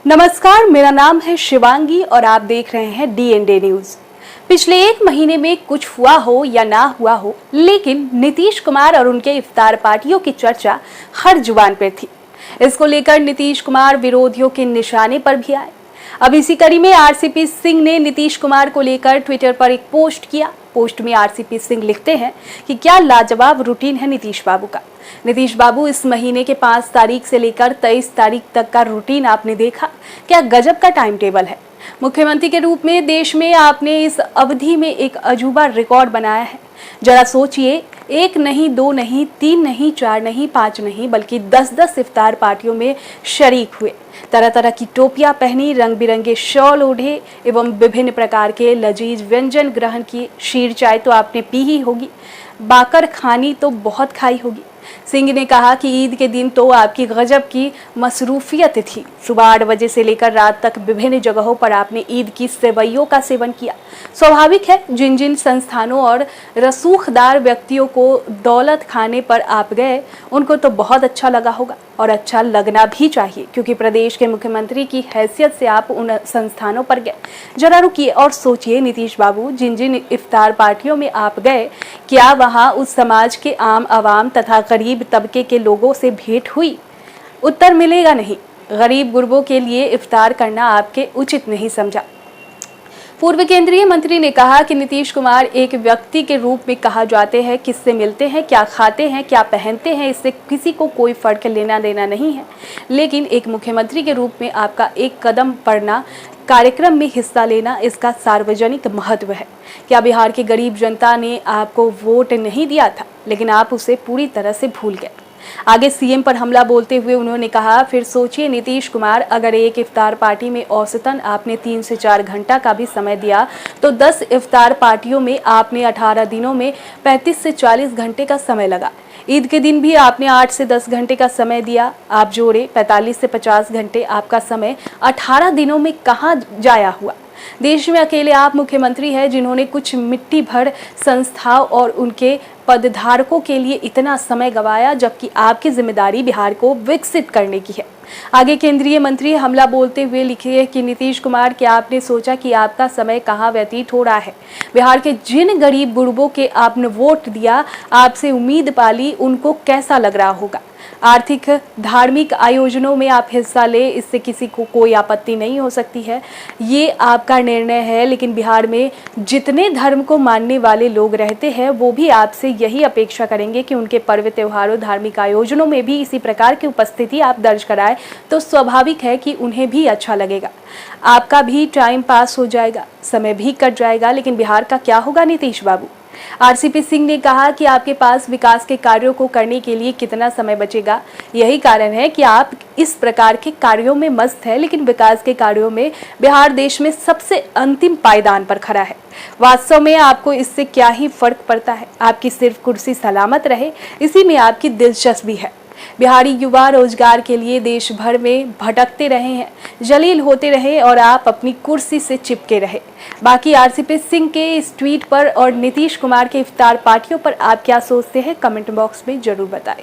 नमस्कार, मेरा नाम है शिवांगी और आप देख रहे हैं DND न्यूज। पिछले एक महीने में कुछ हुआ हो या ना हुआ हो, लेकिन नीतीश कुमार और उनके इफ्तार पार्टियों की चर्चा हर जुबान पर थी। इसको लेकर नीतीश कुमार विरोधियों के निशाने पर भी आए। अब इसी कड़ी में RCP सिंह ने नीतीश कुमार को लेकर ट्विटर पर एक पोस्ट किया। पोस्ट में RCP सिंह लिखते हैं कि क्या लाजवाब रूटीन है नीतीश बाबू का। नीतीश बाबू, इस महीने के 5 तारीख से लेकर 23 तारीख तक का रूटीन आपने देखा? क्या गजब का टाइम टेबल है। मुख्यमंत्री के रूप में देश में आपने इस अवधि में एक अजूबा रिकॉर्ड बनाया है। जरा सोचिए, 1 नहीं, 2 नहीं, 3 नहीं, 4 नहीं, 5 नहीं, बल्कि 10-10 इफ्तार पार्टियों में शरीक हुए। तरह तरह की टोपियां पहनी, रंग बिरंगे शॉल ओढ़े एवं विभिन्न प्रकार के लजीज व्यंजन ग्रहण किए। शीर चाय तो आपने पी ही होगी, बाकर खानी तो बहुत खाई होगी। सिंह ने कहा कि ईद के दिन तो आपकी गजब की मसरूफियत थी। सुबह 8 बजे से लेकर रात तक विभिन्न जगहों पर आपने ईद की सेवइयों का सेवन किया। स्वाभाविक है, जिन जिन संस्थानों और रसूखदार व्यक्तियों को दौलत खाने पर आप गए, उनको तो बहुत अच्छा लगा होगा और अच्छा लगना भी चाहिए, क्योंकि प्रदेश के मुख्यमंत्री की हैसियत से आप उन संस्थानों पर गए। जरा रुकिए और सोचिए नीतीश बाबू, जिन जिन इफ्तार पार्टियों में आप गए, क्या वहां उस समाज के आम आवाम तथा गरीब तबके के लोगों से भेंट हुई? उत्तर मिलेगा नहीं। गरीब गुरबों के लिए इफ्तार करना आपके उचित नहीं समझा। पूर्व केंद्रीय मंत्री ने कहा कि नीतीश कुमार एक व्यक्ति के रूप में कहा जाते हैं, किससे मिलते हैं, क्या खाते हैं, क्या पहनते हैं, इससे किसी को कोई फर्क लेना देना नहीं है। लेकिन एक मुख्यमंत्री के रूप में आपका एक कदम पड़ना, कार्यक्रम में हिस्सा लेना, इसका सार्वजनिक महत्व है। क्या बिहार की गरीब जनता ने आपको वोट नहीं दिया था, लेकिन आप उसे पूरी तरह से भूल गए। आगे CM पर हमला बोलते हुए उन्होंने कहा, फिर सोचिए नीतीश कुमार, अगर एक इफ्तार पार्टी में औसतन आपने 3 से 4 घंटा का भी समय दिया, तो 10 इफ्तार पार्टियों में आपने 18 दिनों में 35 से 40 घंटे का समय लगा। ईद के दिन भी आपने 8 से 10 घंटे का समय दिया। आप जोड़े 45 से 50 घंटे आपका समय 18 दिनों में कहाँ जाया हुआ। देश में अकेले आप मुख्यमंत्री हैं जिन्होंने कुछ मिट्टी भर संस्थाओं और उनके पदधारकों के लिए इतना समय गंवाया, जबकि आपकी जिम्मेदारी बिहार को विकसित करने की है। आगे केंद्रीय मंत्री हमला बोलते हुए लिखे कि नीतीश कुमार, क्या आपने सोचा कि आपका समय कहाँ व्यतीत हो रहा है? बिहार के जिन गरीब गुरबों के आपने वोट दिया, आपसे उम्मीद पाली, उनको कैसा लग रहा होगा? आर्थिक धार्मिक आयोजनों में आप हिस्सा ले, इससे किसी को कोई आपत्ति नहीं हो सकती है, ये आपका निर्णय है। लेकिन बिहार में जितने धर्म को मानने वाले लोग रहते हैं, वो भी आपसे यही अपेक्षा करेंगे कि उनके पर्व त्योहारों, धार्मिक आयोजनों में भी इसी प्रकार की उपस्थिति आप दर्ज कराएं, तो स्वाभाविक है कि उन्हें भी अच्छा लगेगा। आपका भी टाइम पास हो जाएगा, समय भी कट जाएगा। लेकिन बिहार का क्या होगा नीतीश बाबू? RCP सिंह ने कहा कि आपके पास विकास के कार्यों को करने के लिए कितना समय बचेगा। यही कारण है कि आप इस प्रकार के कार्यों में मस्त है, लेकिन विकास के कार्यों में बिहार देश में सबसे अंतिम पायदान पर खड़ा है। वास्तव में आपको इससे क्या ही फर्क पड़ता है? आपकी सिर्फ कुर्सी सलामत रहे, इसी में आपकी दिलचस्पी है। बिहारी युवा रोजगार के लिए देश भर में भटकते रहे हैं, जलील होते रहे और आप अपनी कुर्सी से चिपके रहे। बाकी RCP सिंह के इस ट्वीट पर और नीतीश कुमार के इफ्तार पार्टियों पर आप क्या सोचते हैं, कमेंट बॉक्स में जरूर बताएं।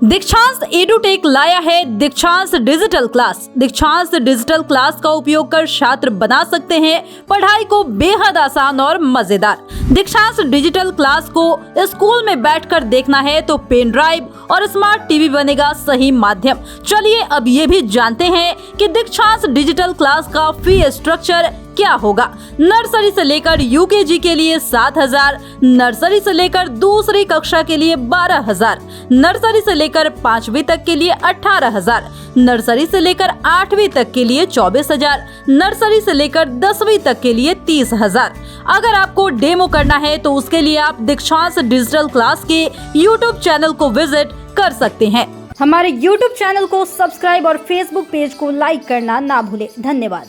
दीक्षांत एडुटेक लाया है दीक्षांत डिजिटल क्लास। दीक्षांत डिजिटल क्लास का उपयोग कर छात्र बना सकते हैं पढ़ाई को बेहद आसान और मजेदार। दीक्षांत डिजिटल क्लास को स्कूल में बैठकर देखना है तो पेन ड्राइव और स्मार्ट टीवी बनेगा सही माध्यम। चलिए अब ये भी जानते हैं कि दीक्षांत डिजिटल क्लास का फी स्ट्रक्चर क्या होगा। नर्सरी से लेकर UKG के लिए 7,000, नर्सरी से लेकर दूसरी कक्षा के लिए 12,000, नर्सरी से लेकर 5वीं तक के लिए 18,000, नर्सरी से लेकर 8वीं तक के लिए 24,000, नर्सरी से लेकर 10वीं तक के लिए 30,000। अगर आपको डेमो करना है तो उसके लिए आप दीक्षांत डिजिटल क्लास के YouTube चैनल को विजिट कर सकते हैं। हमारे YouTube चैनल को सब्सक्राइब और Facebook पेज को लाइक करना ना भूले। धन्यवाद।